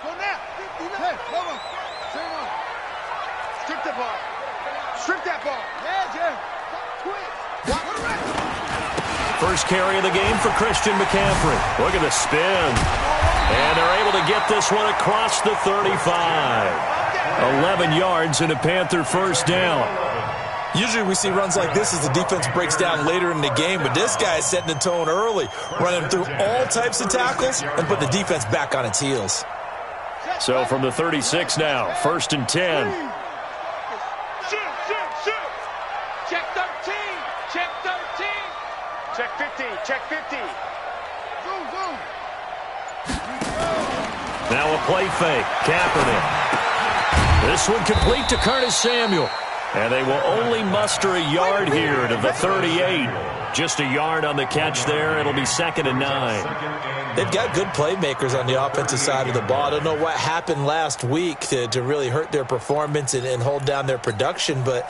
go now. Hey, come on. Strip the ball. Strip that ball. Yeah, Jeff. Quick. First carry of the game for Christian McCaffrey. Look at the spin. And they're able to get this one across the 35. 11 yards and a Panther first down. Usually we see runs like this as the defense breaks down later in the game, but this guy is setting the tone early, running through all types of tackles and put the defense back on its heels. So from the 36 now, first and 10. Check 13. Check 13. Check 50. Check 50. Zoom. Now a play fake. Kaepernick. This one complete to Curtis Samuel. And they will only muster a yard here to the 38. Just a yard on the catch there. It'll be 2nd and 9. They've got good playmakers on the offensive side of the ball. I don't know what happened last week to really hurt their performance and hold down their production, but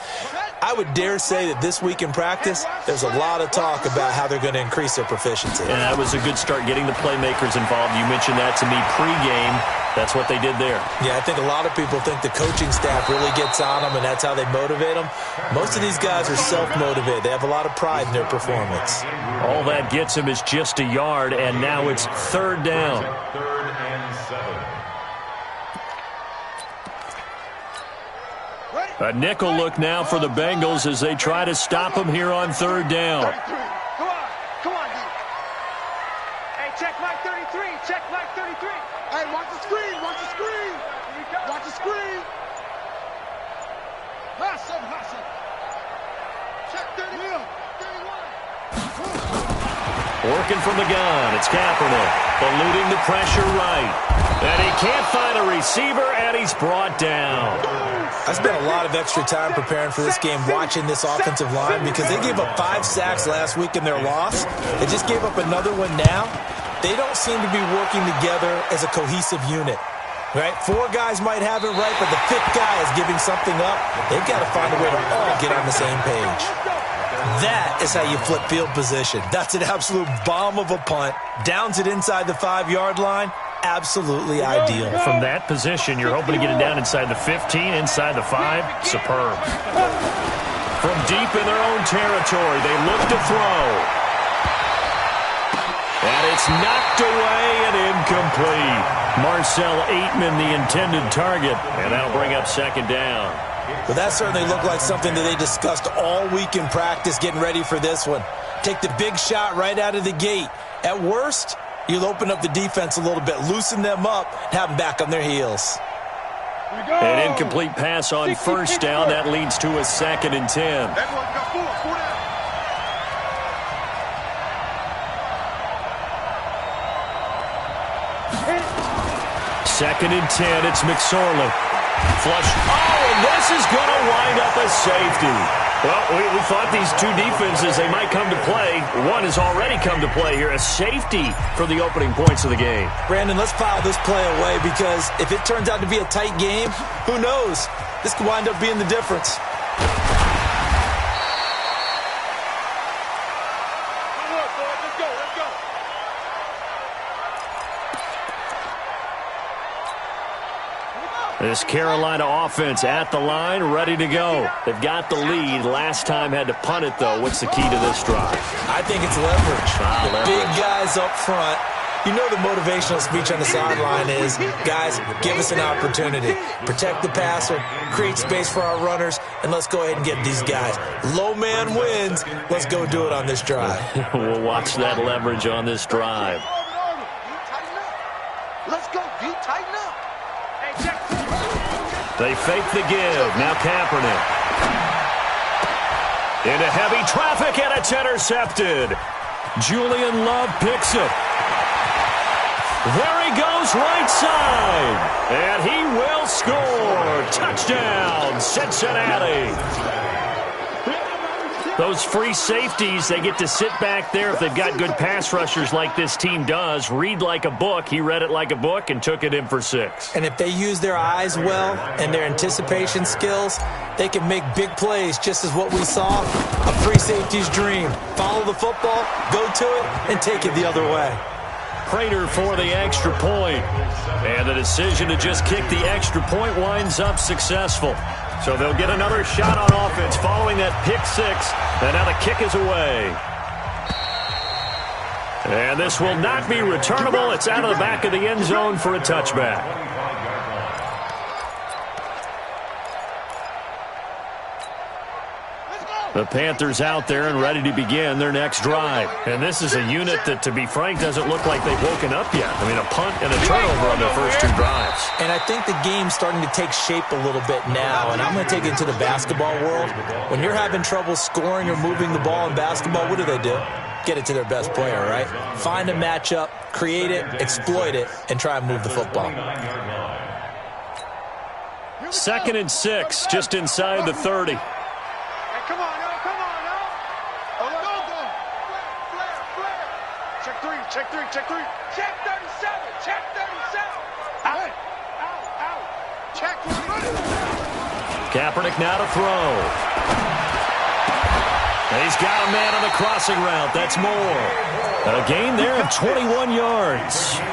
I would dare say that this week in practice, there's a lot of talk about how they're going to increase their proficiency. And that was a good start, getting the playmakers involved. You mentioned that to me pregame. That's what they did there. Yeah, I think a lot of people think the coaching staff really gets on them, and that's how they motivate them. Most of these guys are self-motivated. They have a lot of pride in their performance. All that gets him is just a yard, and now it's 3rd down. 3rd and 7. A nickel look now for the Bengals as they try to stop him here on 3rd down. Come on, dude. Hey, check Mike 33. Check Mike 33. Hey, watch the screen. Watch the screen. Watch the screen. Hustle. Check 31. Working from the gun, it's Kaepernick, eluding the pressure right. And he can't find a receiver, and he's brought down. I spent a lot of extra time preparing for this game watching this offensive line because they gave up 5 sacks last week in their loss. They just gave up another one now. They don't seem to be working together as a cohesive unit. Right? 4 guys might have it right, but the 5th guy is giving something up. They've got to find a way to all get on the same page. That is how you flip field position. That's an absolute bomb of a punt. Downs it inside the 5-yard line. Absolutely ideal. From that position, you're hoping to get it down inside the 15, inside the 5. Superb. From deep in their own territory, they look to throw. And it's knocked away and incomplete. Marcel Aitman, the intended target, and that'll bring up 2nd down. Well, that certainly looked like something that they discussed all week in practice getting ready for this one. Take the big shot right out of the gate. At worst, you'll open up the defense a little bit, loosen them up, and have them back on their heels. An incomplete pass on 1st down. That leads to a 2nd and 10. 2nd and 10, it's McSorley. Flush. Oh, and this is going to wind up a safety. Well, we thought these 2 defenses, they might come to play. One has already come to play here. A safety for the opening points of the game. Brandon, let's file this play away because if it turns out to be a tight game, who knows? This could wind up being the difference. This Carolina offense at the line, ready to go. They've got the lead. Last time had to punt it, though. What's the key to this drive? I think it's leverage. The big guys up front. You know the motivational speech on the sideline is, guys, give us an opportunity. Protect the passer, create space for our runners, and let's go ahead and get these guys. Low man wins. Let's go do it on this drive. We'll watch that leverage on this drive. Let's go, D. Tighten up. Hey, check. They fake the give. Now Kaepernick. Into heavy traffic, and it's intercepted. Julian Love picks it. There he goes, right side. And he will score. Touchdown, Cincinnati. Those free safeties, they get to sit back there if they've got good pass rushers like this team does. Read like a book. He read it like a book and took it in for 6. And if they use their eyes well and their anticipation skills, they can make big plays, just as what we saw, a free safety's dream. Follow the football, go to it, and take it the other way. Prater for the extra point. And the decision to just kick the extra point winds up successful. So they'll get another shot on offense following that pick six. And now the kick is away. And this will not be returnable. It's out of the back of the end zone for a touchback. The Panthers out there and ready to begin their next drive. And this is a unit that, to be frank, doesn't look like they've woken up yet. I mean, a punt and a turnover on their first two drives. And I think the game's starting to take shape a little bit now. And I'm going to take it into the basketball world. When you're having trouble scoring or moving the ball in basketball, what do? Get it to their best player, right? Find a matchup, create it, exploit it, and try and move the football. 2nd and 6, just inside the 30. Come on, no, come on, no. Oh, go. Flare. Check three. Check 37. Out. Check 1. Kaepernick now to throw. He's got a man on the crossing route. That's more. A gain there of 21 yards. And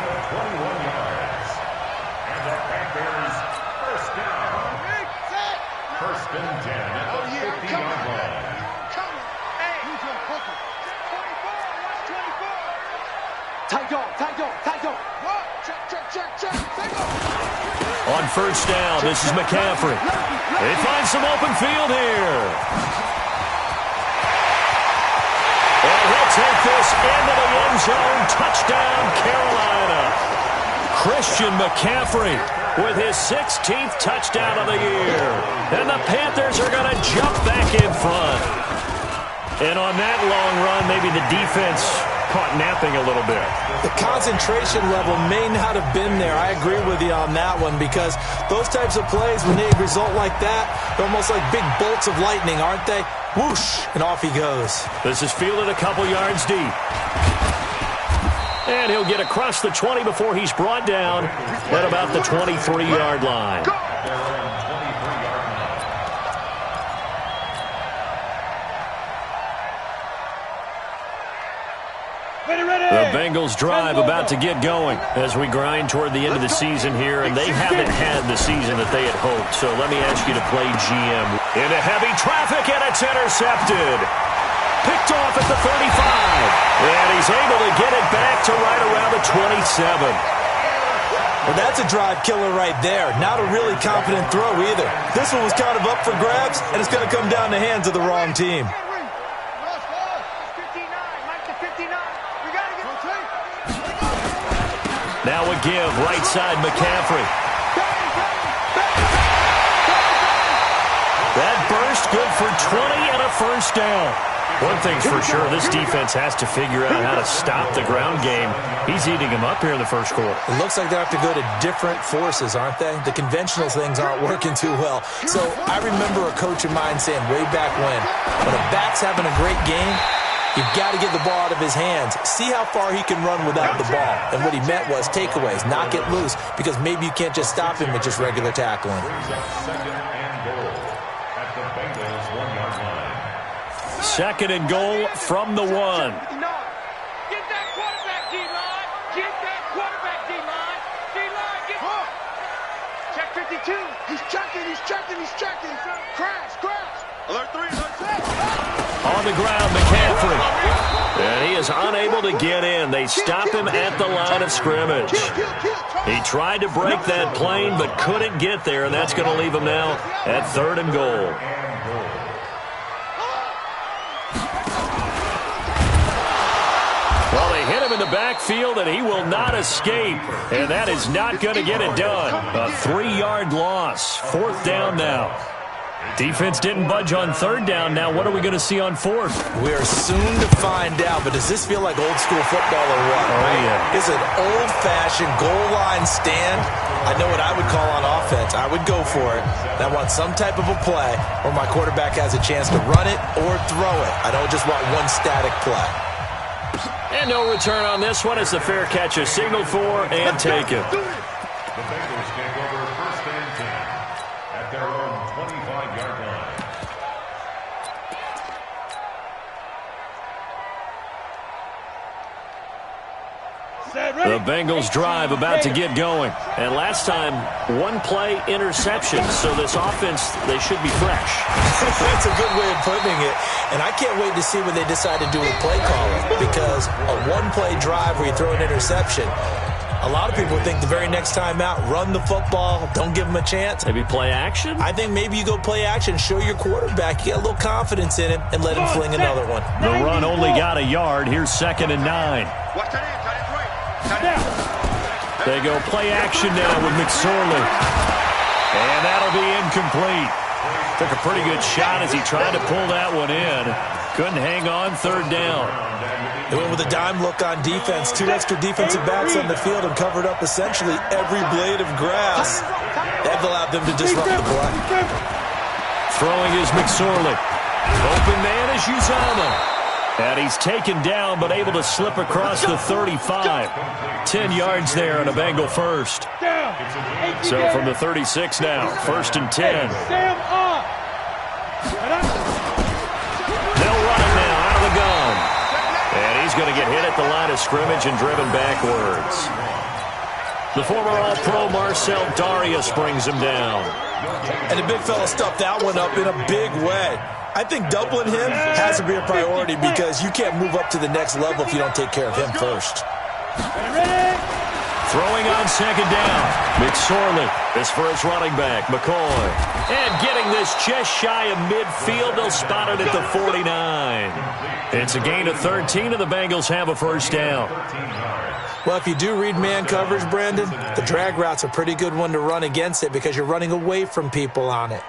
the Panthers first down. First and 10 at the 50-yard line. Tight dog. Check. On first down, this is McCaffrey. They find some open field here. And he'll take this into the end zone. Touchdown, Carolina. Christian McCaffrey with his 16th touchdown of the year. And the Panthers are going to jump back in front. And on that long run, maybe the defense caught napping a little bit. The concentration level may not have been there. I agree with you on that one, because those types of plays, when they result like that, they're almost like big bolts of lightning, aren't they? Whoosh, and off he goes. This is fielded a couple yards deep. And he'll get across the 20 before he's brought down at about the 23-yard line. The Bengals drive about to get going as we grind toward the end of the season here, and they haven't had the season that they had hoped. So let me ask you to play GM. Into heavy traffic, and it's intercepted. Picked off at the 35. And he's able to get it back to right around the 27. Well, that's a drive killer right there. Not a really confident throw either. This one was kind of up for grabs, and it's going to come down the hands of the wrong team. Now a give, right side McCaffrey. That burst good for 20 and a first down. One thing's for sure, this defense has to figure out how to stop the ground game. He's eating them up here in the first quarter. It looks like they have to go to different forces, aren't they? The conventional things aren't working too well. So I remember a coach of mine saying way back when a back's having a great game, you've got to get the ball out of his hands. See how far he can run without the ball. And what he meant was takeaways, not get loose, because maybe you can't just stop him with just regular tackling. Second and goal at the Bengals 1-yard line. 2nd and goal from the 1. Get that quarterback, D-line. Get that quarterback, D-line. D-line, get hooked. Check 52. He's checking. Crash. Alert 3, alert 6. On the ground, McCaffrey. And he is unable to get in. They stop him at the line of scrimmage. He tried to break that plane but couldn't get there, and that's going to leave him now at 3rd and goal. Well, they hit him in the backfield, and he will not escape. And that is not going to get it done. A 3-yard loss. 4th down now. Defense didn't budge on 3rd down. Now what are we going to see on 4th? We are soon to find out, but does this feel like old school football or what? Oh, yeah. It's an old-fashioned goal line stand. I know what I would call on offense. I would go for it. And I want some type of a play where my quarterback has a chance to run it or throw it. I don't just want one static play. And no return on this one as the fair catch is signaled for and taken. The Bengals take over 1st and 10 at their own 25-yard line. The Bengals drive about to get going. And last time, one play interception. So this offense, they should be fresh. That's a good way of putting it. And I can't wait to see what they decide to do with play calling. Because a one-play drive where you throw an interception, a lot of people think the very next time out, run the football, don't give them a chance. Maybe play action? I think maybe you go play action, show your quarterback, you get a little confidence in him, and let him fling another one. The run only got a yard. Here's 2nd and 9. They go play action now with McSorley. And that'll be incomplete. Took a pretty good shot as he tried to pull that one in. Couldn't hang on, 3rd down. They went with a dime look on defense. 2 extra defensive backs on the field and covered up essentially every blade of grass. That allowed them to disrupt the play. Throwing is McSorley. Open man is Uzama. And he's taken down but able to slip across the 35. 10 yards there on a Bengal first. So from the 36 now, 1st and 10. They'll run it now out of the gun. And he's going to get hit at the line of scrimmage and driven backwards. The former All-Pro Marcel Darius brings him down. And the big fella stuffed that one up in a big way. I think doubling him has to be a priority because you can't move up to the next level if you don't take care of him first. Throwing on 2nd down. McSorley is for his running back, McCoy. And getting this just shy of midfield. They'll spot it at the 49. It's a gain of 13, and the Bengals have a 1st down. Well, if you do read man coverage, Brandon, the drag route's a pretty good one to run against it because you're running away from people on it.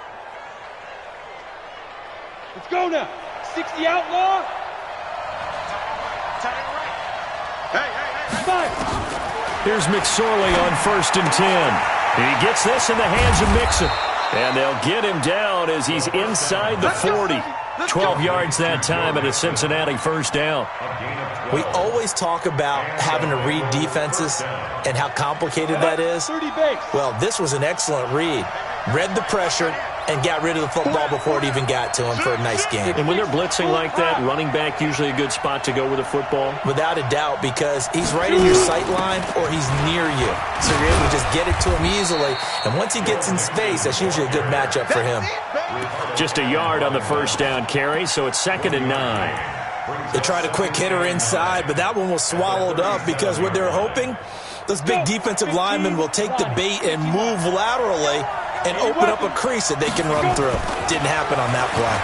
Let's go now. 60 outlaw. Here's McSorley on 1st and 10. He gets this in the hands of Mixon. And they'll get him down as he's inside the 40. 12 yards that time and a Cincinnati 1st down. We always talk about having to read defenses and how complicated that is. Well, this was an excellent read. Read the pressure and got rid of the football before it even got to him for a nice game. And when they're blitzing like that, running back usually a good spot to go with the football? Without a doubt, because he's right in your sight line or he's near you. So you're able to just get it to him easily. And once he gets in space, that's usually a good matchup for him. Just a yard on the 1st down carry, so it's 2nd and 9. They tried a quick hitter inside, but that one was swallowed up because what they're hoping, those big defensive linemen will take the bait and move laterally and open up a crease that they can run through. Didn't happen on that play.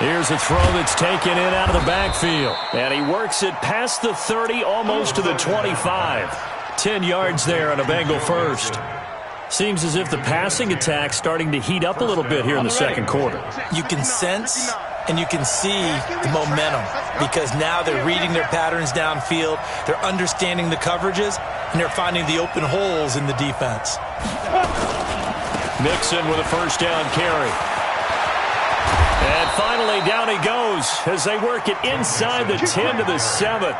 Here's a throw that's taken in out of the backfield. And he works it past the 30, almost to the 25. 10 yards there on a Bengal 1st. Seems as if the passing attack's starting to heat up a little bit here in the 2nd quarter. You can sense and you can see the momentum because now they're reading their patterns downfield, they're understanding the coverages, and they're finding the open holes in the defense. Mixon with a 1st down carry. And finally, down he goes as they work it inside the 10 to the 7.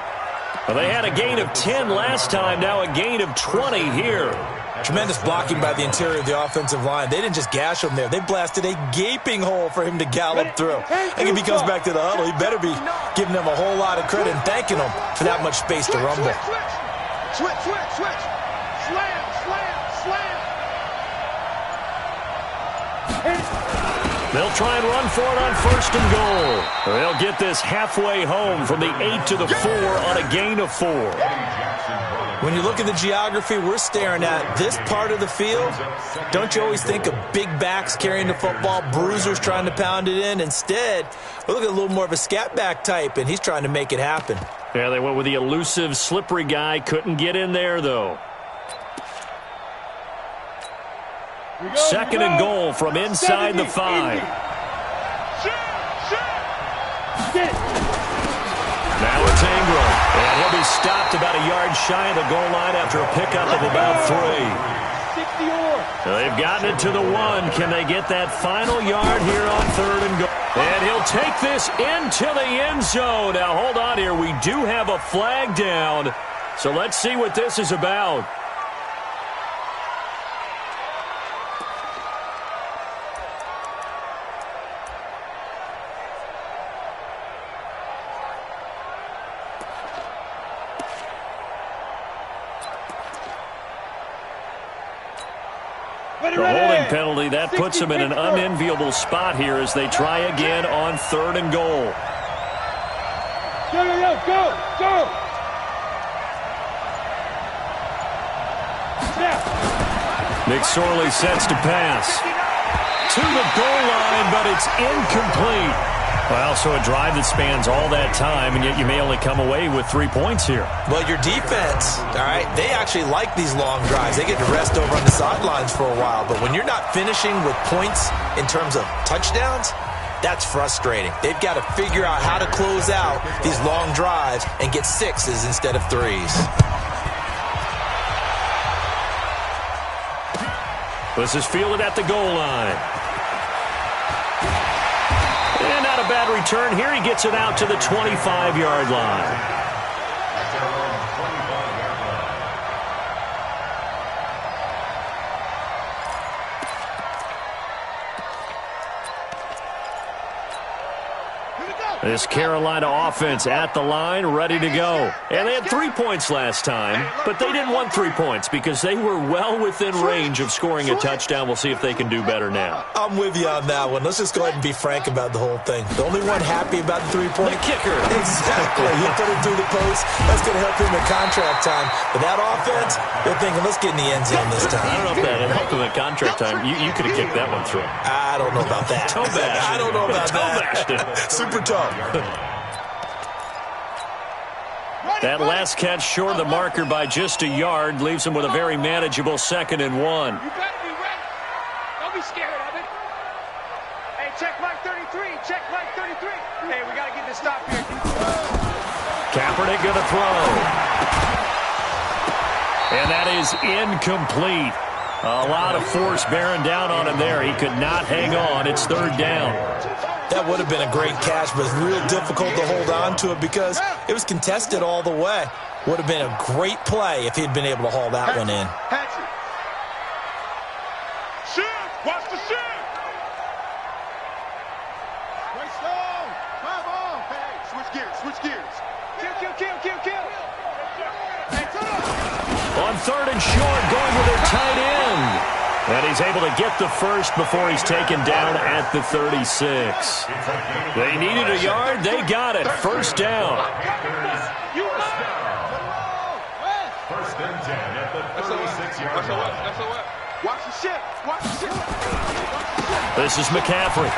Well, they had a gain of 10 last time, now a gain of 20 here. Tremendous blocking by the interior of the offensive line. They didn't just gash him there. They blasted a gaping hole for him to gallop through. I think if he comes back to the huddle, he better be giving them a whole lot of credit and thanking them for that much space to rumble. Switch. Slam. They'll try and run for it on 1st and goal. They'll get this halfway home from the 8 to the 4 on a gain of 4. When you look at the geography we're staring at, this part of the field, don't you always think of big backs carrying the football, bruisers trying to pound it in? Instead, we look at a little more of a scat back type, and he's trying to make it happen. Yeah, they went with the elusive, slippery guy. Couldn't get in there, though. 2nd and goal from inside the 5. Now it's Ingram, and he'll be stopped about a yard shy of the goal line after a pickup of about 3. They've gotten it to the 1. Can they get that final yard here on 3rd and goal? And he'll take this into the end zone. Now, hold on here. We do have a flag down, so let's see what this is about. The holding penalty, that puts them in an unenviable spot here as they try again on 3rd and goal. Go! McSorley sets to pass. To the goal line, but it's incomplete. Well, so a drive that spans all that time, and yet you may only come away with 3 points here. Well, your defense, all right, they actually like these long drives. They get to rest over on the sidelines for a while. But when you're not finishing with points in terms of touchdowns, that's frustrating. They've got to figure out how to close out these long drives and get 6s instead of 3s. This is fielded at the goal line. And not a bad return here. He gets it out to the 25-yard line. This Carolina offense at the line, ready to go. And they had 3 points last time, but they didn't want 3 points because they were well within range of scoring a touchdown. We'll see if they can do better now. I'm with you on that one. Let's just go ahead and be frank about the whole thing. The only one happy about the 3-point kicker. Exactly. He put it through the post. That's going to help him in contract time. But that offense, they're thinking, let's get in the end zone this time. I don't know if that helped him at contract time. You could have kicked that one through. I don't know about that. Toe bash. I don't know about that. Super toe. That last catch short of the marker by just a yard leaves him with a very manageable 2nd and 1. You better be ready. Don't be scared of it. Hey, check Mike 33. Check Mike 33. Hey, we got to get this stop here. Kaepernick going to throw. And that is incomplete. A lot of force bearing down on him there. He could not hang on. It's 3rd down. That would have been a great catch, but it's real difficult to hold on to it because it was contested all the way. Would have been a great play if he'd been able to haul that one in. Shoot! Watch the shoot! Race on! Come on! Hey, switch gears. Kill. Hey, turn up! On 3rd and short, going with their tight end. And he's able to get the first before he's taken down at the 36. They needed a yard. They got it. 1st down. First and 10 at the 36-yard line. Watch the shit. This is McCaffrey.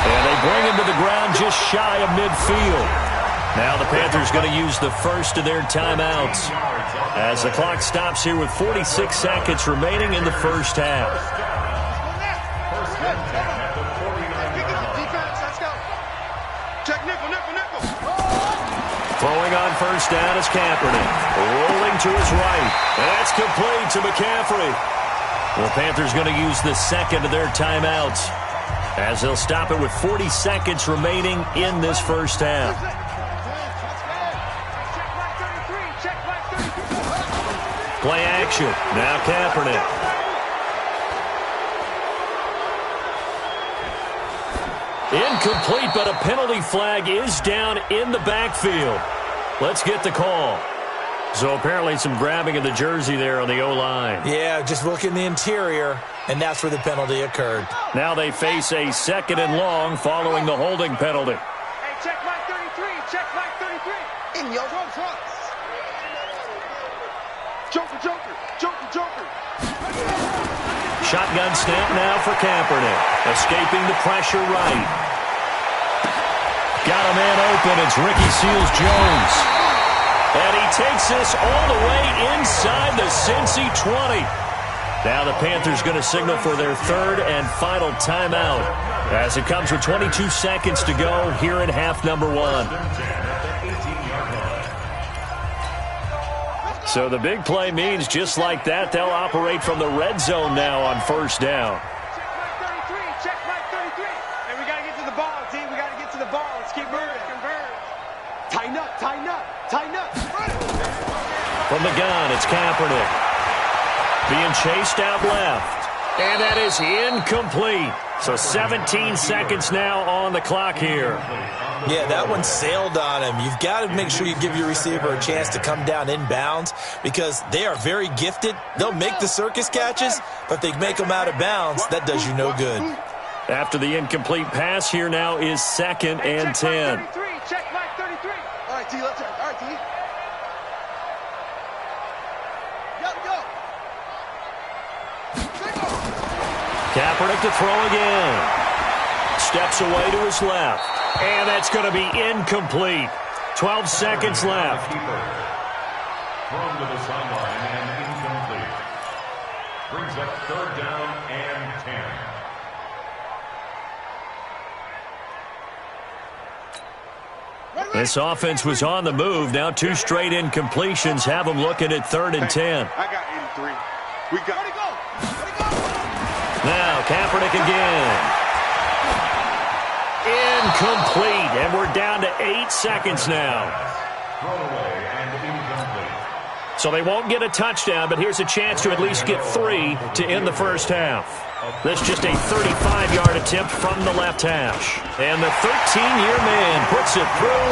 And they bring him to the ground just shy of midfield. Now the Panthers going to use the first of their timeouts as the clock stops here with 46 seconds remaining in the first half. First and 10 at the 49-yard line. Defense, let's go. Check nickel. Throwing on 1st down is Kaepernick. Rolling to his right. And that's complete to McCaffrey. The Panthers going to use the 2nd of their timeouts as they'll stop it with 40 seconds remaining in this first half. Play action. Now Kaepernick. Incomplete, but a penalty flag is down in the backfield. Let's get the call. So apparently some grabbing of the jersey there on the O-line. Yeah, just look in the interior, and that's where the penalty occurred. Now they face a 2nd and long following the holding penalty. Hey, check Mike 33. Check Mike 33. In your front. Joker. Shotgun snap now for Kaepernick. Escaping the pressure right. Got a man open. It's Ricky Seals-Jones. And he takes this all the way inside the Cincy 20. Now the Panthers going to signal for their 3rd and final timeout as it comes with 22 seconds to go here in half number 1. So the big play means just like that, they'll operate from the red zone now on 1st down. Check Mike 33. And we got to get to the ball, team. We got to get to the ball. Let's keep moving. Convert. Tighten up. From the gun, it's Kaepernick. Being chased out left. And that is incomplete. So 17 seconds now on the clock here. Yeah, that one sailed on him. You've got to make sure you give your receiver a chance to come down inbounds because they are very gifted. They'll make the circus catches, but if they make them out of bounds, that does you no good. After the incomplete pass, here now is 2nd and 10. Check Mike 33. All right, D, let's all right, D. Go. Kaepernick to throw again. Steps away to his left. And that's going to be incomplete. 12 seconds left. Thrown to the sideline and incomplete. Brings up 3rd down and 10. This offense was on the move. Now 2 straight incompletions have them looking at 3rd and 10. I got 83. We got to go. Now Kaepernick again. Incomplete, and we're down to 8 seconds now. Thrown away and incomplete. So they won't get a touchdown, but here's a chance to at least get 3 to end the first half. This just a 35-yard attempt from the left hash. And the 13-year man puts it through,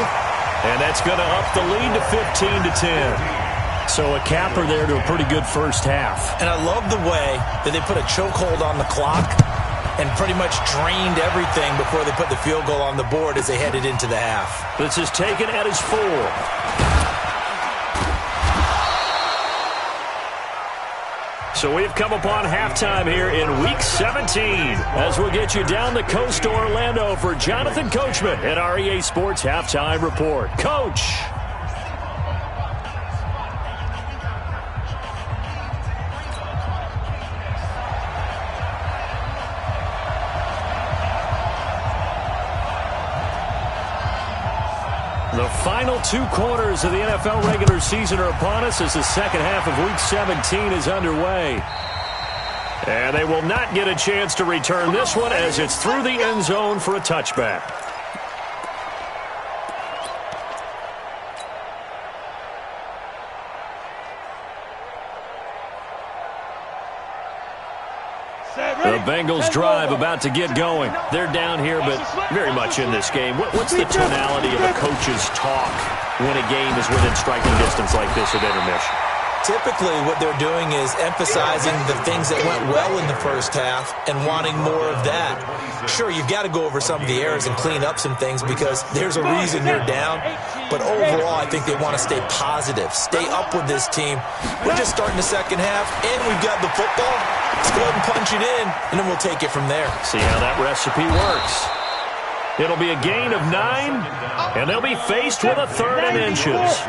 and that's going to up the lead to 15 to 10. So a capper there to a pretty good first half. And I love the way that they put a chokehold on the clock and pretty much drained everything before they put the field goal on the board as they headed into the half. This is taken at his 4. So we've come upon halftime here in Week 17 as we'll get you down the coast to Orlando for Jonathan Coachman at our EA Sports Halftime Report. Coach! The final 2 quarters of the NFL regular season are upon us as the second half of Week 17 is underway. And they will not get a chance to return this one as it's through the end zone for a touchback. The Bengals drive about to get going. They're down here, but very much in this game. What's the tonality of a coach's talk when a game is within striking distance like this at intermission? Typically, what they're doing is emphasizing the things that went well in the first half and wanting more of that. Sure, you've got to go over some of the errors and clean up some things because there's a reason you're down. But overall, I think they want to stay positive, stay up with this team. We're just starting the second half, and we've got the football. Let's go ahead and punch it in, and then we'll take it from there. See how that recipe works. It'll be a gain of 9, and they'll be faced with a 3rd and inches.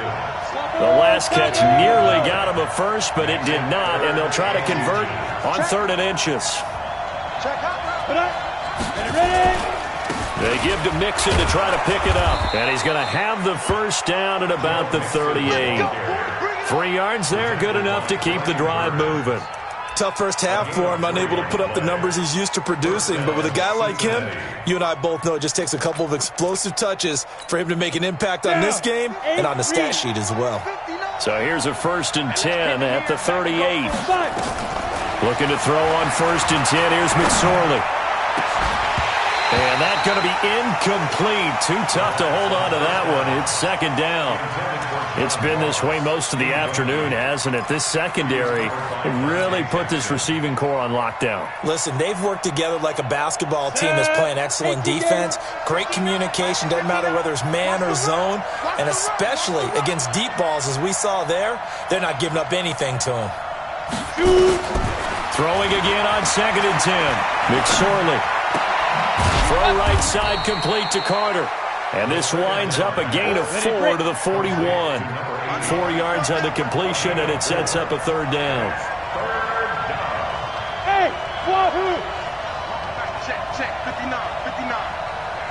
The last catch nearly got him a first, but it did not, and they'll try to convert on 3rd and inches. They give to Mixon to try to pick it up, and he's going to have the first down at about the 38. 3 yards there, good enough to keep the drive moving. Tough first half for him, unable to put up the numbers he's used to producing. But with a guy like him, you and I both know it just takes a couple of explosive touches for him to make an impact on this game and on the stat sheet as well. So here's a 1st and 10 at the 38. Looking to throw on 1st and 10. Here's McSorley. And that's going to be incomplete. Too tough to hold on to that one. It's 2nd down. It's been this way most of the afternoon, hasn't it? This secondary really put this receiving core on lockdown. Listen, they've worked together like a basketball team that's playing excellent defense. Great communication, doesn't matter whether it's man or zone. And especially against deep balls, as we saw there, they're not giving up anything to them. Throwing again on 2nd and 10. McSorley. Throw right side complete to Carter. And this winds up a gain of 4 to the 41. 4 yards on the completion, and it sets up a 3rd down. Hey, wahoo! Check, 59.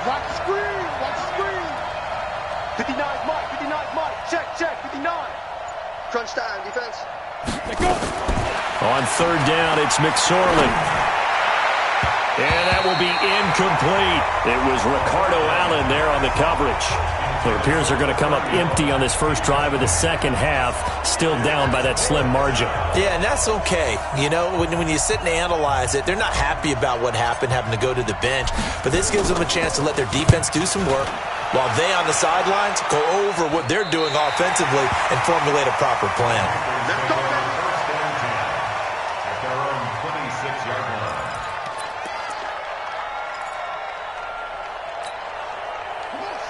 Watch the screen, watch the screen. 59's Mike. Check, 59. Crunch time, defense. On 3rd down, it's McSorley. And that will be incomplete. It was Ricardo Allen there on the coverage. It appears they're going to come up empty on this first drive of the second half, still down by that slim margin. Yeah, and that's okay. You know, when you sit and analyze it, they're not happy about what happened, having to go to the bench. But this gives them a chance to let their defense do some work while they on the sidelines go over what they're doing offensively and formulate a proper plan. Let's go, baby. First and 10 at their own 26-yard line.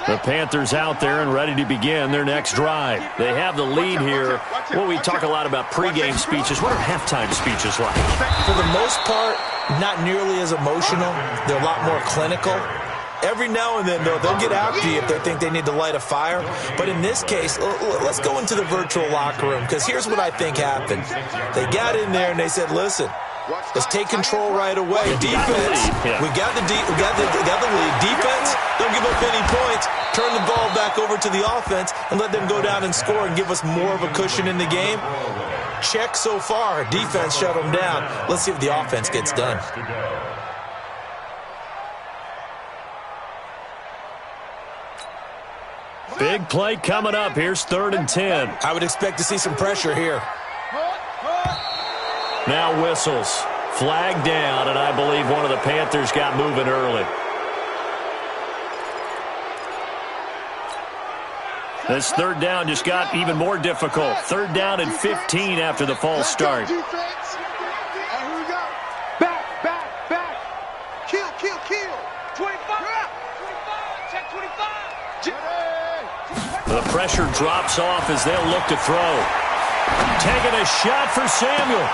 The Panthers out there and ready to begin their next drive. They have the lead here. Well, we talk a lot about pregame speeches. What are halftime speeches like? For the most part, not nearly as emotional. They're a lot more clinical. Every now and then, though, they'll get after you if they think they need to light a fire. But in this case, let's go into the virtual locker room, because here's what I think happened. They got in there and they said, listen, let's take control right away. Defense, we got the lead. Defense, don't give up any points. Turn the ball back over to the offense and let them go down and score and give us more of a cushion in the game. Check so far. Defense shut them down. Let's see if the offense gets done. Big play coming up. Here's 3rd and 10. I would expect to see some pressure here. Now whistles. Flag down, and I believe one of the Panthers got moving early. This 3rd down just got even more difficult. 3rd down and 15 after the false start. Here we go. Back. Kill. 25. Check 25. The pressure drops off as they'll look to throw. Taking a shot for Samuel.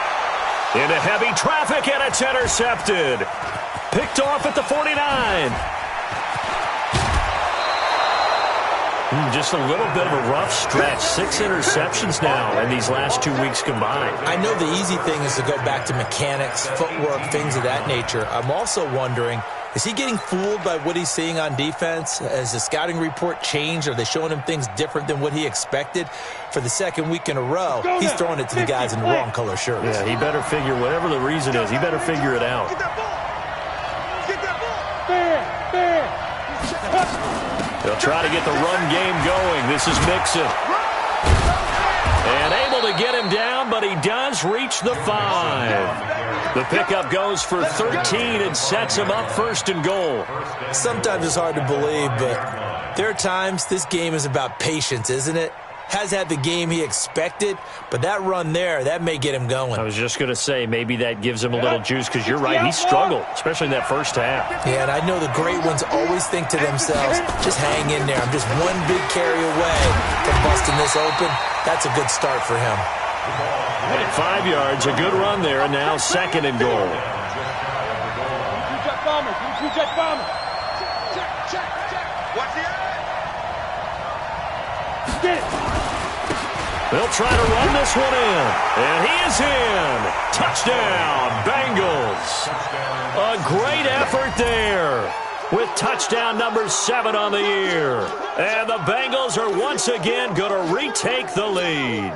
Into heavy traffic, and it's intercepted. Picked off at the 49. Just a little bit of a rough stretch. 6 interceptions now in these last 2 weeks combined. I know the easy thing is to go back to mechanics, footwork, things of that nature. I'm also wondering, is he getting fooled by what he's seeing on defense? Has the scouting report changed? Are they showing him things different than what he expected? For the 2nd week in a row, he's throwing it to the guys in the wrong color shirts. Yeah, he better figure, whatever the reason is, he better figure it out. Get that ball. Fair. They'll try to get the run game going. This is Mixon. And able to get him down, but he does reach the 5. The pickup goes for 13 and sets him up 1st and goal. Sometimes it's hard to believe, but there are times this game is about patience, isn't it? Has had the game he expected, but that run there, that may get him going. I was just going to say, maybe that gives him a little juice, because you're right, he struggled, especially in that first half. Yeah, and I know the great ones always think to themselves, just hang in there. I'm just one big carry away from busting this open. That's a good start for him. At 5 yards, a good run there, and now 2nd and goal. Get it. They'll try to run this one in, and he is in. Touchdown, Bengals. A great effort there with touchdown number 7 on the year. And the Bengals are once again going to retake the lead.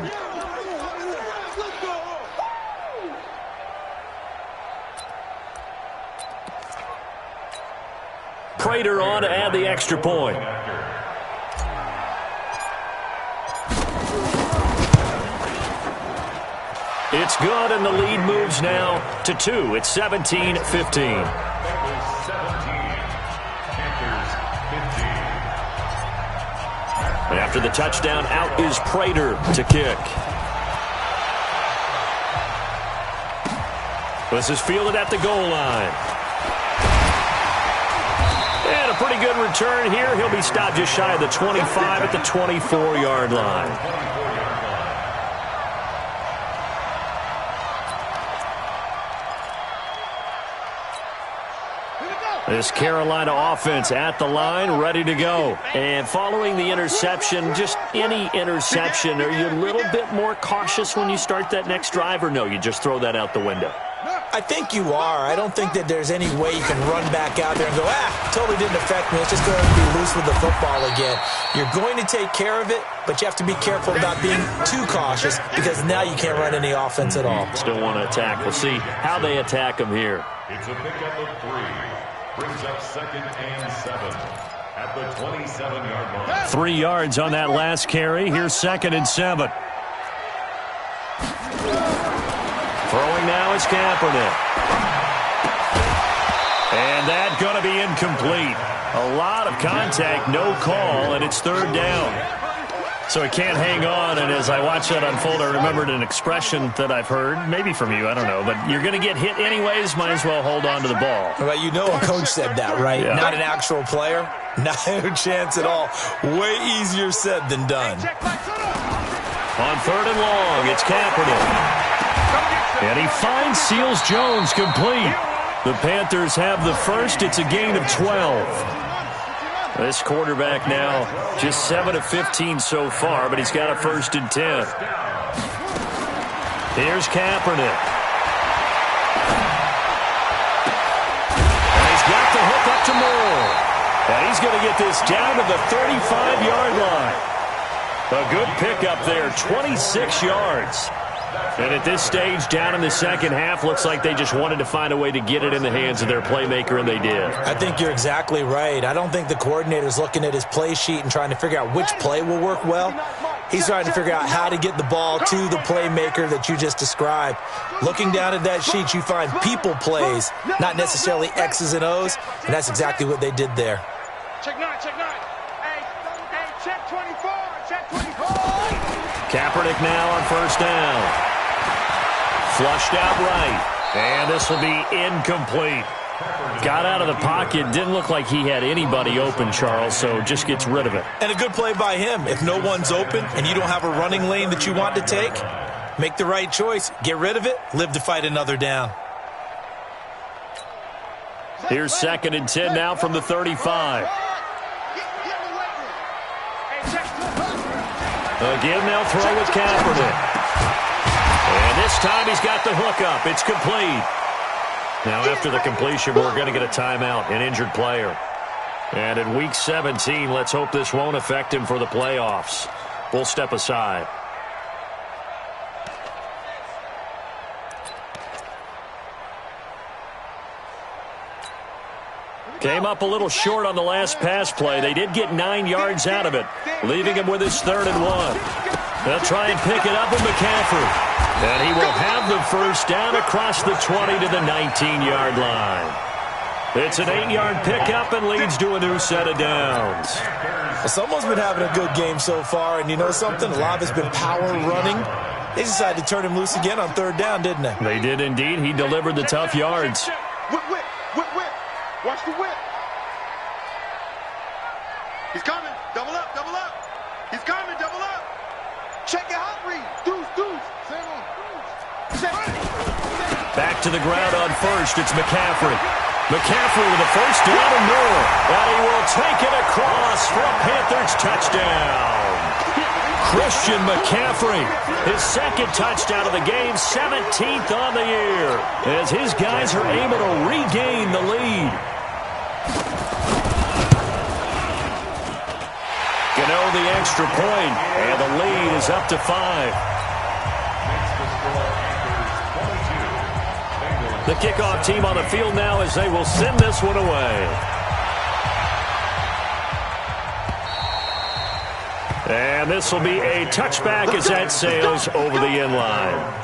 Prater on to add the extra point. It's good, and the lead moves now to 2. It's 17-15. After the touchdown, out is Prater to kick. This is fielded at the goal line. And a pretty good return here. He'll be stopped just shy of the 25 at the 24-yard line. This Carolina offense at the line, ready to go. And following the interception, just any interception, are you a little bit more cautious when you start that next drive, or no, you just throw that out the window? I think you are. I don't think that there's any way you can run back out there and go, totally didn't affect me. Let's just go ahead and be loose with the football again. You're going to take care of it, but you have to be careful about being too cautious because now you can't run any offense at all. Still want to attack. We'll see how they attack him here. It's a pickup of 3. Brings up 2nd and 7 at the 27-yard line. 3 yards on that last carry. Here's 2nd and 7. Throwing now is Kaepernick. And that's going to be incomplete. A lot of contact, no call, and it's 3rd down. So he can't hang on, and as I watch that unfold, I remembered an expression that I've heard, maybe from you, I don't know, but you're going to get hit anyways, might as well hold on to the ball. Well, you know a coach said that, right? Yeah. Not an actual player. Not a chance at all. Way easier said than done. On 3rd and long, it's Kaepernick. And he finds Seals Jones complete. The Panthers have the first. It's a gain of 12. This quarterback now just 7 of 15 so far, but he's got a 1st and 10. Here's Kaepernick. And he's got the hook up to Moore. And he's going to get this down to the 35-yard line. A good pickup there, 26 yards. And at this stage, down in the second half, looks like they just wanted to find a way to get it in the hands of their playmaker, and they did. I think you're exactly right. I don't think the coordinator's looking at his play sheet and trying to figure out which play will work well. He's trying to figure out how to get the ball to the playmaker that you just described. Looking down at that sheet, you find people plays, not necessarily X's and O's, and that's exactly what they did there. Check 9, check 9. Hey, check 24, check 24. Kaepernick now on 1st down. Flushed out right. And this will be incomplete. Got out of the pocket. Didn't look like he had anybody open, Charles, so just gets rid of it. And a good play by him. If no one's open and you don't have a running lane that you want to take, make the right choice. Get rid of it. Live to fight another down. Here's 2nd and 10 now from the 35. Again, they'll throw with Kaepernick. And this time he's got the hook up. It's complete. Now after the completion, we're going to get a timeout, an injured player. And in Week 17, let's hope this won't affect him for the playoffs. We'll step aside. Came up a little short on the last pass play. They did get 9 yards out of it, leaving him with his 3rd and 1. They'll try and pick it up with McCaffrey. And he will have the first down across the 20 to the 19-yard line. It's an 8-yard pickup and leads to a new set of downs. Well, someone's been having a good game so far, and you know something? A lot of it's been power running. They decided to turn him loose again on 3rd down, didn't they? They did indeed. He delivered the tough yards. Whip, whip, whip, whip. Watch the whip. He's coming. Double up, double up. He's coming, double up. Check your hot read. Deuce, deuce. Back to the ground on 1st. It's McCaffrey. McCaffrey with a first down and more. And he will take it across for a Panthers touchdown. Christian McCaffrey, his 2nd touchdown of the game, 17th on the year, as his guys are able to regain the lead. Gano the extra point, and the lead is up to 5. The kickoff team on the field now as they will send this one away. And this will be a touchback as that sails over the end line.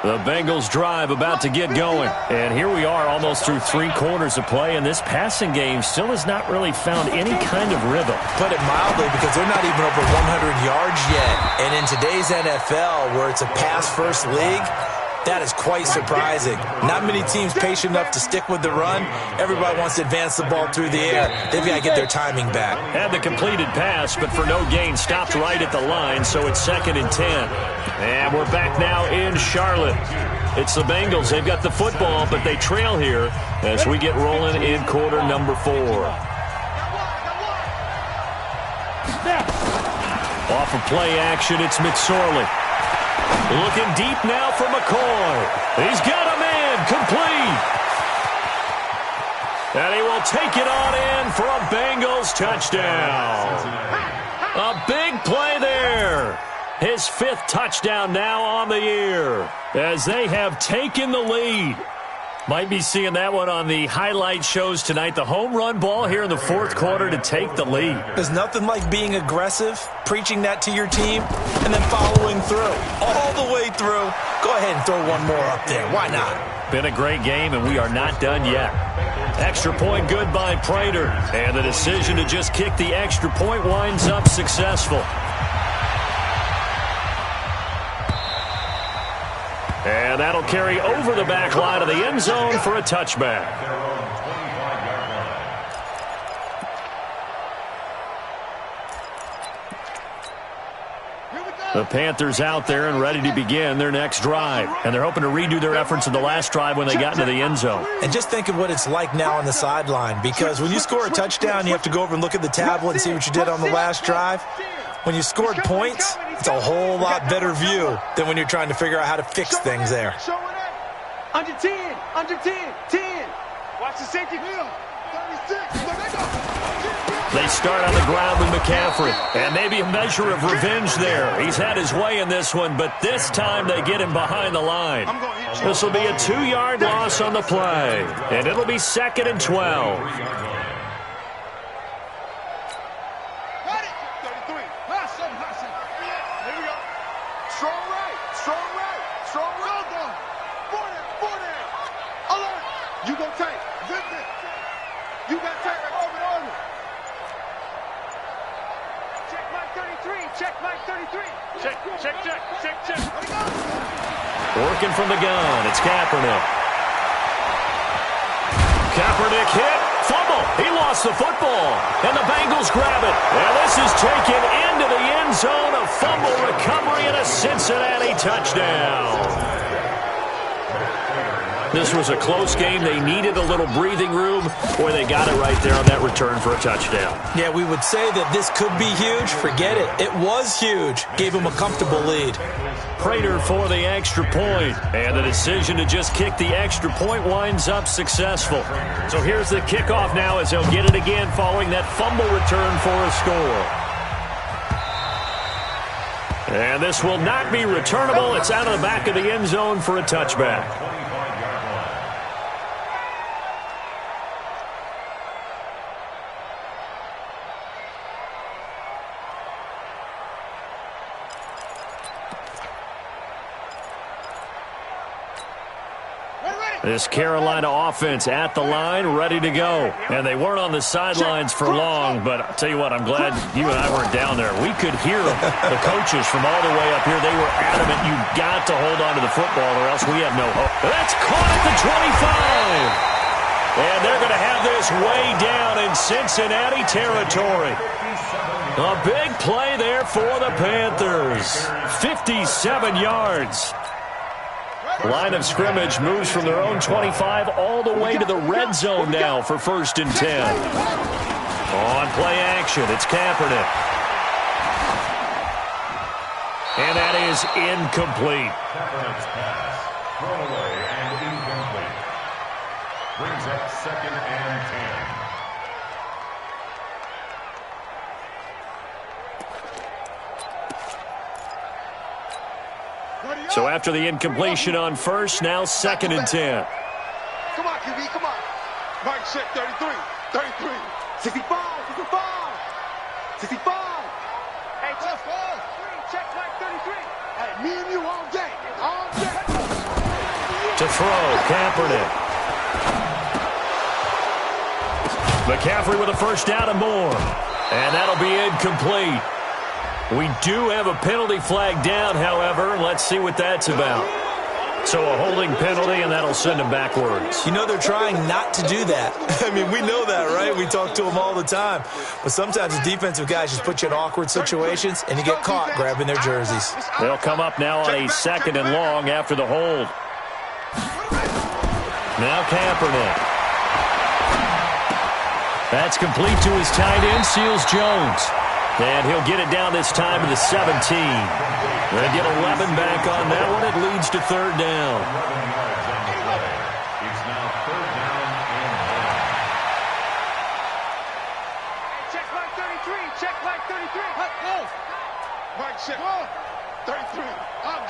The Bengals drive about to get going. And here we are almost through 3 quarters of play, and this passing game still has not really found any kind of rhythm. Put it mildly, because they're not even over 100 yards yet. And in today's NFL, where it's a pass-first league, that is quite surprising. Not many teams patient enough to stick with the run. Everybody wants to advance the ball through the air. They've got to get their timing back. Had the completed pass, but for no gain, stopped right at the line, so it's 2nd and 10. And we're back now in Charlotte. It's the Bengals. They've got the football, but they trail here as we get rolling in quarter number 4. Off of play action, it's McSorley. Looking deep now for McCoy. He's got a man complete. And he will take it on in for a Bengals touchdown. A big play there. His 5th touchdown now on the year as they have taken the lead. Might be seeing that one on the highlight shows tonight. The home run ball here in the 4th quarter to take the lead. There's nothing like being aggressive, preaching that to your team, and then following through. All the way through. Go ahead and throw one more up there. Why not? Been a great game, and we are not done yet. Extra point good by Prater. And the decision to just kick the extra point winds up successful. And that'll carry over the back line of the end zone for a touchback. The Panthers out there and ready to begin their next drive. And they're hoping to redo their efforts in the last drive when they got into the end zone. And just think of what it's like now on the sideline. Because when you score a touchdown, you have to go over and look at the tablet and see what you did on the last drive. When you scored points, it's a whole lot better view than when you're trying to figure out how to fix things there. Under 10, under 10, 10. Watch the safety. 36. They start on the ground with McCaffrey. And maybe a measure of revenge there. He's had his way in this one, but this time they get him behind the line. This will be a 2-yard loss on the play. And it'll be 2nd and 12. Working from the gun, it's Kaepernick. Kaepernick hit, fumble. He lost the football, and the Bengals grab it. And this is taken into the end zone, a fumble recovery and a Cincinnati touchdown. This was a close game. They needed a little breathing room. Boy, they got it right there on that return for a touchdown. Yeah, we would say that this could be huge. Forget it. It was huge. Gave him a comfortable lead. Prater for the extra point. And the decision to just kick the extra point winds up successful. So here's the kickoff now as they'll get it again following that fumble return for a score. And this will not be returnable. It's out of the back of the end zone for a touchback. This Carolina offense at the line, ready to go. And they weren't on the sidelines for long, but I'll tell you what, I'm glad you and I weren't down there. We could hear them. The coaches from all the way up here, they were adamant, you've got to hold on to the football or else we have no hope. That's caught at the 25. And they're going to have this way down in Cincinnati territory. A big play there for the Panthers. 57 yards. Line of scrimmage moves from their own 25 all the way to the red zone now for 1st and 10. On play action, it's Kaepernick. And that is incomplete. Kaepernick's pass, thrown away and incomplete. Brings up 2nd and 10. So after the incompletion on first, now 2nd and 10. Come on, QB, come on. Mike check 33, 63, 65, 65, 65. Hey, check 3, check Mike 33. Hey, me and you all day, all day. To throw, Kaepernick. McCaffrey with a first down and more. And that'll be incomplete. We do have a penalty flag down, however. Let's see what that's about. So a holding penalty, and that'll send him backwards. You know they're trying not to do that. I mean, we know that, right? We talk to them all the time. But sometimes the defensive guys just put you in awkward situations, and you get caught grabbing their jerseys. They'll come up now on a 2nd and long after the hold. Now Kaepernick. That's complete to his tight end, Seals Jones. And he'll get it down this time to the 17. They get 11 back on that one. It leads to third down. It's now third down and 1. Check like 33. Check like 33. Mike, check. 33.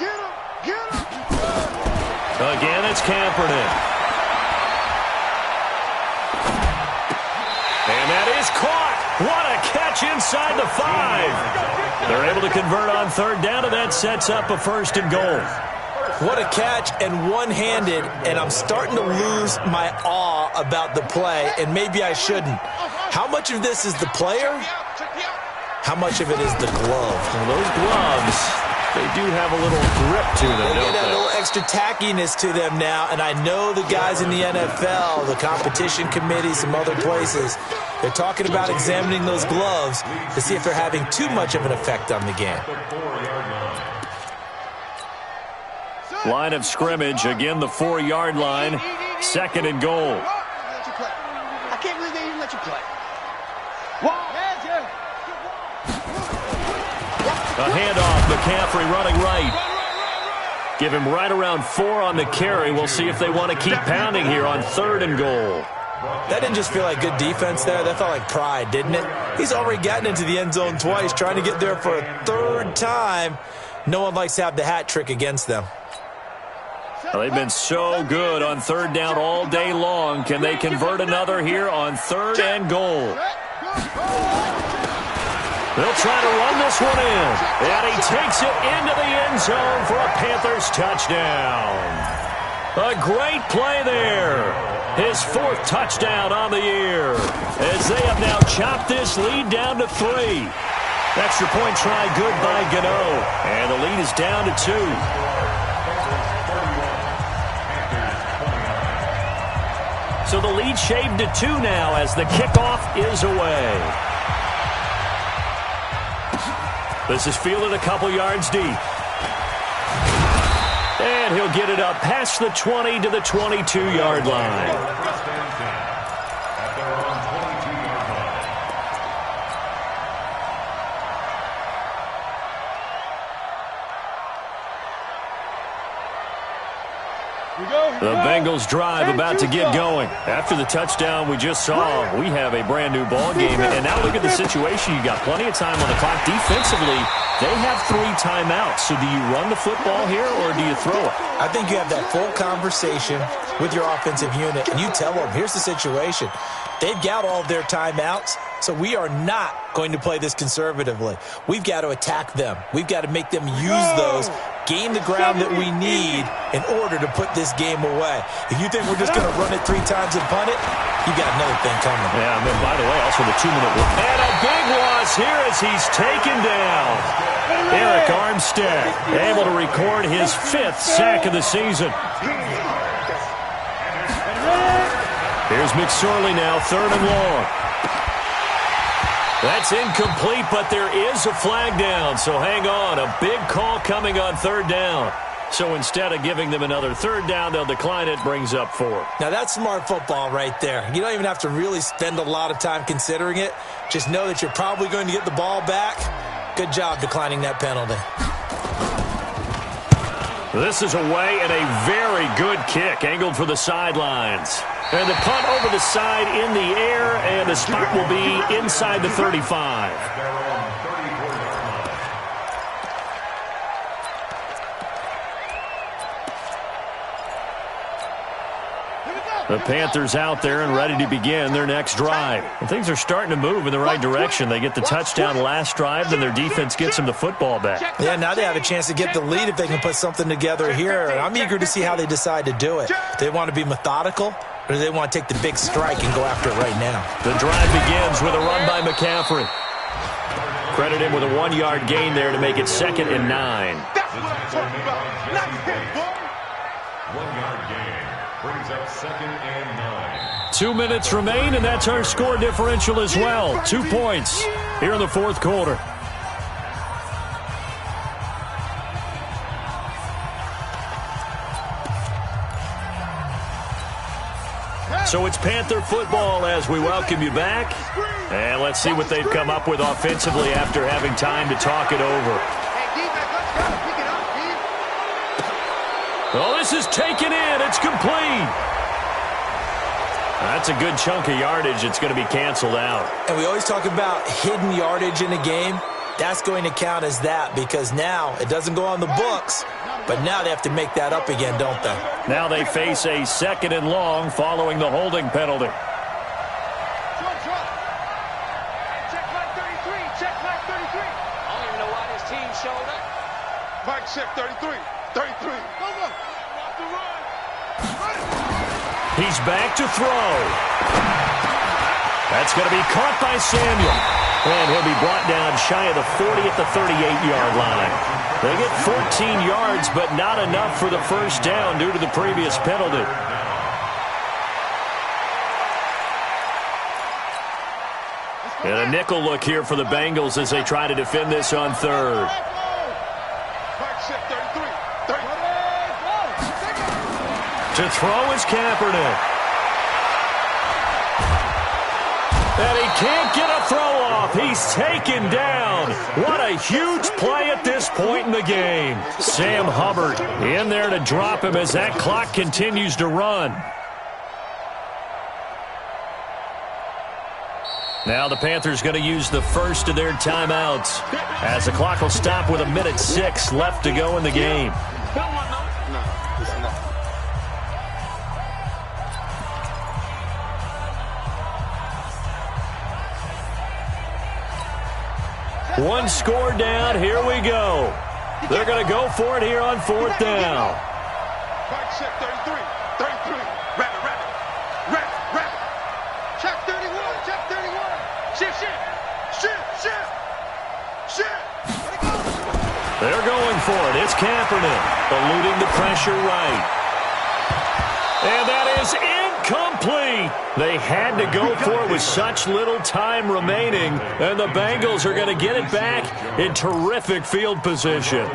Get him. Get him. Again, it's Kaepernick. And that is caught. What a catch inside the 5. They're able to convert on third down, and that sets up a first and goal. What a catch, and one-handed, and I'm starting to lose my awe about the play, and maybe I shouldn't. How much of this is the player? How much of it is the glove? Well, those gloves, they do have a little grip to them, They don't get a they? little extra tackiness to them now, and I know the guys in the NFL, the competition committee, some other places, they're talking about examining those gloves to see if they're having too much of an effect on the game. Line of scrimmage, again the 4-yard line, second and goal. I can't believe they even let you play. A handoff, McCaffrey running right. Give him right around 4 on the carry. We'll see if they want to keep pounding here on third and goal. That didn't just feel like good defense there. That felt like pride, didn't it? He's already gotten into the end zone twice, trying to get there for a third time. No one likes to have the hat trick against them. Well, they've been so good on third down all day long. Can they convert another here on third and goal? They'll try to run this one in. And he takes it into the end zone for a Panthers touchdown. A great play there. His 4th touchdown on the year. As they have now chopped this lead down to 3. Extra point try good by Gano. And the lead is down to 2. So the lead shaved to 2 now as the kickoff is away. This is fielded a couple yards deep. And he'll get it up past the 20 to the 22-yard line. The Bengals drive about to get going. After the touchdown we just saw, we have a brand new ball game. And now look at the situation. You got plenty of time on the clock. Defensively, they have 3 timeouts. So do you run the football here or do you throw it? I think you have that full conversation with your offensive unit, and you tell them, here's the situation. They've got all of their timeouts, so we are not going to play this conservatively. We've got to attack them. We've got to make them use those, gain the ground that we need in order to put this game away. If you think we're just going to run it 3 times and punt it, you got another thing coming. Yeah, and then, by the way, also the 2-minute rule. And a big loss here as he's taken down. Eric Armstead able to record his 5th sack of the season. Here's McSorley now, 3rd and long. That's incomplete, but there is a flag down, so hang on. A big call coming on 3rd down. So instead of giving them another 3rd down, they'll decline it, brings up 4. Now, that's smart football right there. You don't even have to really spend a lot of time considering it. Just know that you're probably going to get the ball back. Good job declining that penalty. This is away and a very good kick, angled for the sidelines. And the punt over the side in the air, and the spot will be inside the 35. The Panthers out there and ready to begin their next drive. And things are starting to move in the right direction. They get the touchdown last drive, then their defense gets them the football back. Yeah, now they have a chance to get the lead if they can put something together here. And I'm eager to see how they decide to do it. Do they want to be methodical, or do they want to take the big strike and go after it right now? The drive begins with a run by McCaffrey. Credit him with a 1-yard gain there to make it 2nd and 9. 1-yard gain. Brings up 2nd and 9. 2 minutes remain, and that's our score differential as well. 2 points here in the 4th quarter. So it's Panther football as we welcome you back. And let's see what they've come up with offensively after having time to talk it over. Oh, this is taken in. It's complete. That's a good chunk of yardage. It's going to be canceled out. And we always talk about hidden yardage in a game. That's going to count as that because now it doesn't go on the books, but now they have to make that up again, don't they? Now they face a 2nd and long following the holding penalty. Check flag 33. Check flag 33. I don't even know why this team showed up. Mike check 33. 33. Go. Off the run. He's back to throw. That's going to be caught by Samuel. And he'll be brought down shy of the 40 at the 38-yard line. They get 14 yards, but not enough for the first down due to the previous penalty. And a nickel look here for the Bengals as they try to defend this on 3rd. To throw is Kaepernick. And he can't get a throw off. He's taken down. What a huge play at this point in the game. Sam Hubbard in there to drop him as that clock continues to run. Now the Panthers going to use the first of their timeouts as the clock will stop with 1:06 left to go in the game. One score down. Here we go. They're going to go for it here on 4th down. Check 33. 33. Rabbit. Check 31. Check 31. Shift. They're going for it. It's Kaepernick eluding the pressure right. And that is incomplete. They had to go for it with such little time remaining, and the Bengals are going to get it back in terrific field position.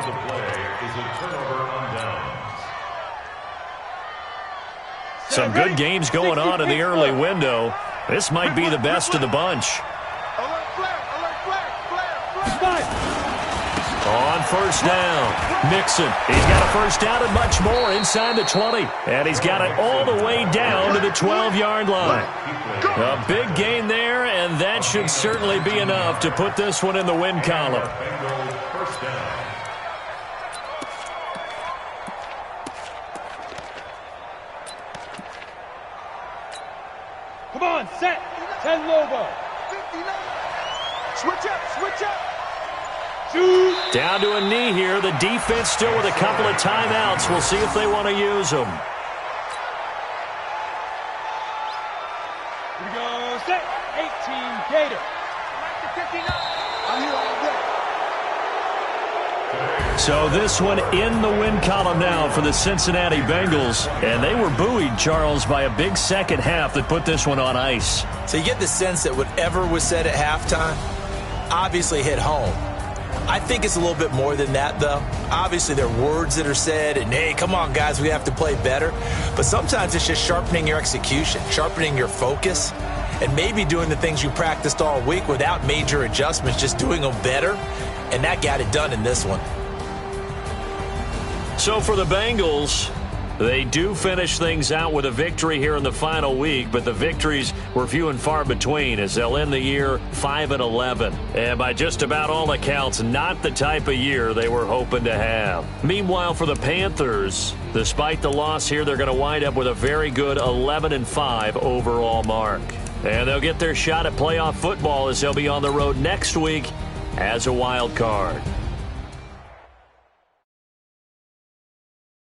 Some good games going on in the early window. This might be the best of the bunch. On 1st down, Mixon. He's got a first down and much more inside the 20. And he's got it all the way down to the 12-yard line. A big gain there, and that should certainly be enough to put this one in the win column. Come on, set. 10 logo. Switch up. Down to a knee here. The defense still with a couple of timeouts. We'll see if they want to use them. Here we go. Set. 18 Gator. I'm here all day. So this one in the win column now for the Cincinnati Bengals. And they were buoyed, Charles, by a big second half that put this one on ice. So you get the sense that whatever was said at halftime obviously hit home. I think it's a little bit more than that, though. Obviously, there are words that are said, and, hey, come on, guys, we have to play better. But sometimes it's just sharpening your execution, sharpening your focus, and maybe doing the things you practiced all week without major adjustments, just doing them better. And that got it done in this one. So for the Bengals, they do finish things out with a victory here in the final week, but the victories were few and far between as they'll end the year 5-11. And by just about all accounts, not the type of year they were hoping to have. Meanwhile, for the Panthers, despite the loss here, they're going to wind up with a very good 11-5 overall mark. And they'll get their shot at playoff football as they'll be on the road next week as a wild card.